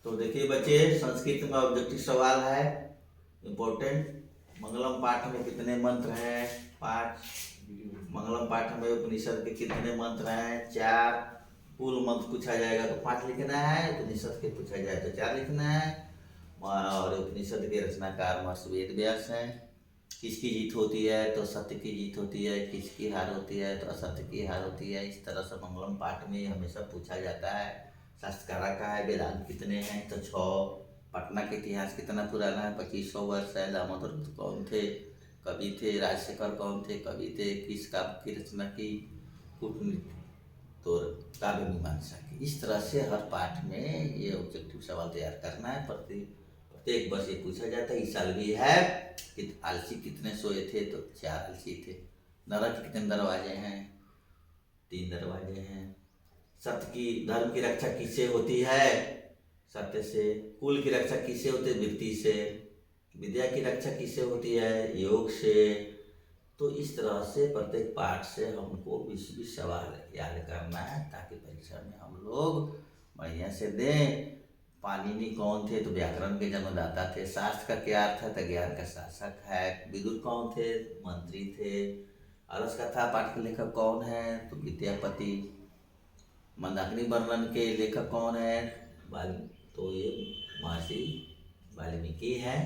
तो देखिए बच्चे, संस्कृत में ऑब्जेक्टिव सवाल है इम्पोर्टेंट। मंगलम पाठ में कितने मंत्र हैं? 5। मंगलम पाठ में उपनिषद के कितने मंत्र हैं? 4। पूर्व मंत्र पूछा जाएगा तो 5 लिखना है, उपनिषद के पूछा जाए तो 4 लिखना है। और उपनिषद के रचनाकार महर्षि वेद व्यास हैं। किसकी जीत होती है? तो सत्य की जीत होती है। किसकी हार होती है? तो असत्य की हार होती है। इस तरह से मंगलम पाठ में हमेशा पूछा जाता है। शास्त्रकारा का है वेदांत कितने हैं? तो 6। पटना का इतिहास कितना पुराना है? 2500 वर्ष है। दामोदर कौन थे? कवि थे। राजशेखर कौन थे? कवि थे। किस काव्य की रचना की? कूटनीति तो काव्य मीमांसा की। इस तरह से हर पाठ में ये ऑब्जेक्टिव सवाल तैयार करना है। प्रत्येक वर्ष ये पूछा जाता है। इस साल भी है कि आलसी कितने सोए थे? तो 4 आलसी थे। नरक के कितने दरवाजे हैं? 3 दरवाजे हैं। सत्य की धर्म की रक्षा किससे होती है? सत्य से। कुल की रक्षा किससे होती है? वृत्ति से। विद्या की रक्षा किससे होती है? योग से। तो इस तरह से प्रत्येक पाठ से हमको 20-20 सवाल याद करना है ताकि परीक्षा में हम लोग बढ़िया से दें। पाणिनि कौन थे? तो व्याकरण के जन्मदाता थे। शास्त्र का क्या अर्थ है? तो ज्ञान का शासक है। विदुर कौन थे? मंत्री थे। अलस कथा पाठ के लेखक कौन है? तो विद्यापति। मंदाकिनी वर्णन के लेखक कौन है? तो ये महर्षि वाल्मीकि है।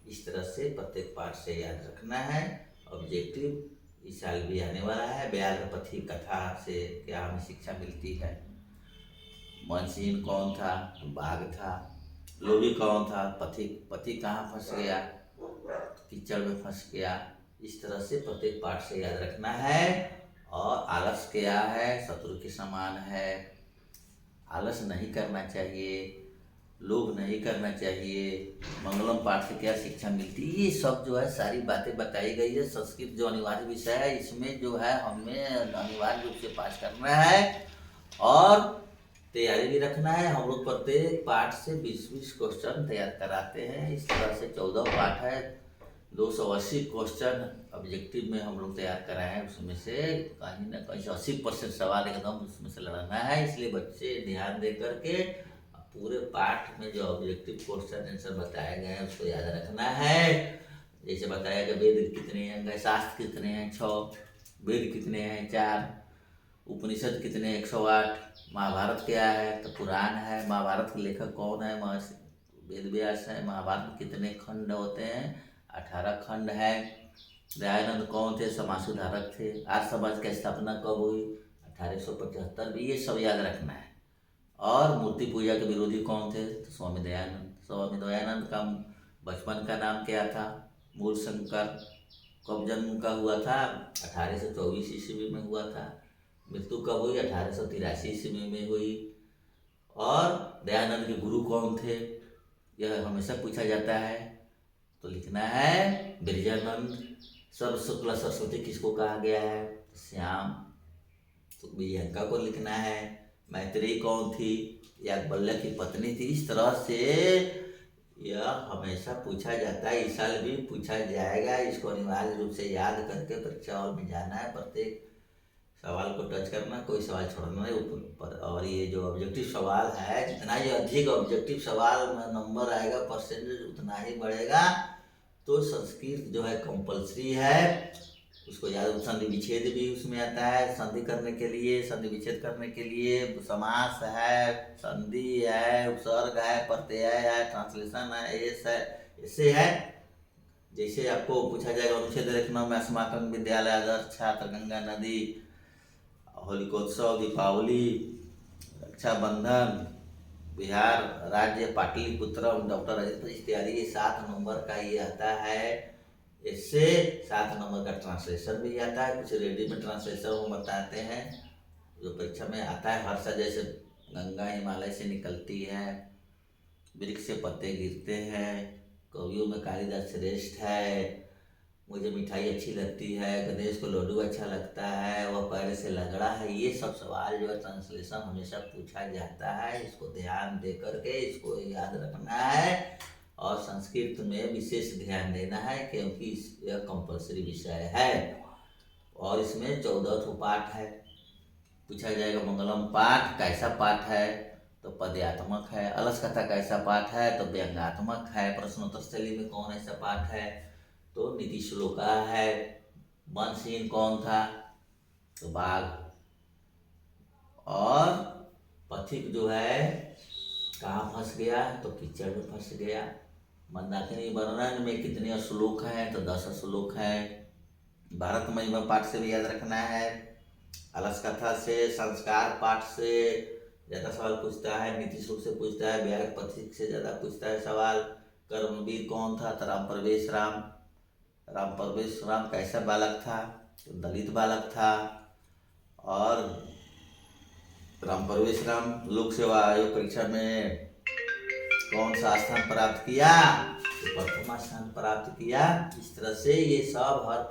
इस तरह से प्रत्येक पाठ से याद रखना है। ऑब्जेक्टिव इस साल भी आने वाला है। व्याघ्रपति कथा से क्या हमें शिक्षा मिलती है? मनसीन कौन था? तो बाघ था। लोभी कौन था? पति कहाँ फंस गया? कीचड़ में फंस गया। इस तरह से प्रत्येक पाठ से याद रखना है। और आलस क्या है? शत्रु के समान है। आलस नहीं करना चाहिए, लोभ नहीं करना चाहिए। मंगलम पाठ से क्या शिक्षा मिलती है? ये सब जो है सारी बातें बताई गई है। संस्कृत जो अनिवार्य विषय है, इसमें जो है हमें अनिवार्य रूप से पास करना है और तैयारी भी रखना है। हम लोग प्रत्येक पाठ से 20-20 क्वेश्चन तैयार कराते हैं। इस तरह से 14 पाठ है। 280 क्वेश्चन ऑब्जेक्टिव में हम लोग तैयार कराए हैं। उसमें से कहीं ना कहीं 80% सवाल एकदम उसमें से लड़ना है। इसलिए बच्चे ध्यान दे करके पूरे पाठ में जो ऑब्जेक्टिव क्वेश्चन आंसर बताए गए हैं उसको याद रखना है। जैसे बताया कि वेद कितने हैं? शास्त्र कितने हैं? 6। वेद कितने हैं? 4। उपनिषद कितने? 108। महाभारत क्या है? तो पुराण है। महाभारत के लेखक कौन है? महर्षि वेद व्यास है। महाभारत में कितने खंड होते हैं? 18 खंड है। दयानंद कौन थे? समाज सुधारक थे। आर्य समाज की स्थापना कब हुई? 1875 भी। ये सब याद रखना है। और मूर्ति पूजा के विरोधी कौन थे? तो स्वामी दयानंद। स्वामी दयानंद का बचपन का नाम क्या था? मूलशंकर। कब जन्म का हुआ था? 1824 ईस्वी में हुआ था। मृत्यु कब हुई? 1883 ईस्वी में हुई। और दयानंद के गुरु कौन थे? यह हमेशा पूछा जाता है। तो लिखना है बिरजानंद। सर्व शुक्ल सरस्वती किसको कहा गया है? श्याम। तो विजयंका को लिखना है। मैत्रेयी कौन थी? याज्ञवल्क्य की पत्नी थी। इस तरह से यह हमेशा पूछा जाता है। इस साल भी पूछा जाएगा। इसको अनिवार्य रूप से याद करके परीक्षा हॉल में जाना है। प्रत्येक सवाल को टच करना, कोई सवाल छोड़ना नहीं। और ये जो ऑब्जेक्टिव सवाल है, जितना ही अधिक ऑब्जेक्टिव सवाल में नंबर आएगा, परसेंटेज उतना ही बढ़ेगा। तो संस्कृत जो है कंपलसरी है, उसको याद। संधि विच्छेद भी उसमें आता है। संधि करने के लिए, संधि विच्छेद करने के लिए समास है, संधि है, उपसर्ग है, प्रत्यय है, ट्रांसलेशन है, ऐसे है। जैसे आपको पूछा जाएगा अनुच्छेद लेखनों में अस्माकं विद्यालय आदर्श छात्र, गंगा नदी, होलिकोत्सव, दीपावली, रक्षाबंधन, बिहार राज्य, पाटलिपुत्र, डॉक्टर राजेंद्र इत्यादि। ये 7 नंबर का ये आता है। इससे 7 नंबर का ट्रांसलेशन भी आता है। कुछ रेडीमेड ट्रांसलेशन हम बताते हैं जो परीक्षा में आता है। हर्षा जैसे गंगा हिमालय से निकलती है, वृक्ष से पत्ते गिरते हैं, कवियों में कालिदास श्रेष्ठ है, मुझे मिठाई अच्छी लगती है, गणेश को लड्डू अच्छा लगता है, वह पैर से लगड़ा है। ये सब सवाल जो है ट्रांसलेशन हमेशा पूछा जाता है। इसको ध्यान दे करके इसको याद रखना है और संस्कृत में विशेष ध्यान देना है क्योंकि यह कंपलसरी विषय है। और इसमें 14 पाठ है। पूछा जाएगा मंगलम पाठ कैसा पाठ है? तो पदयात्मक है। अलस कथा कैसा पाठ है? तो व्यंग्यात्मक है। प्रश्नोत्तर शैली में कौन ऐसा पाठ है? तो नीति श्लोका है। वनसीन कौन था? तो बाघ। और पथिक जो है कहाँ फंस गया? तो कीचड़ में फंस गया। मंदाकिनी वर्णन में कितने श्लोक हैं? तो 10 श्लोक हैं। भारत महिमा पाठ से भी याद रखना है। अलस कथा से, संस्कार पाठ से ज्यादा सवाल पूछता है, नीति श्लोक से पूछता है, व्याघ्र पथिक से ज्यादा पूछता है सवाल। कर्मवीर कौन था? तो राम परवेश राम। राम परवेश राम कैसा बालक था? तो दलित बालक था। और राम परवेश राम लोक सेवा आयोग परीक्षा में कौन सा स्थान प्राप्त किया? तो प्रथम स्थान प्राप्त किया। इस तरह से ये सब हर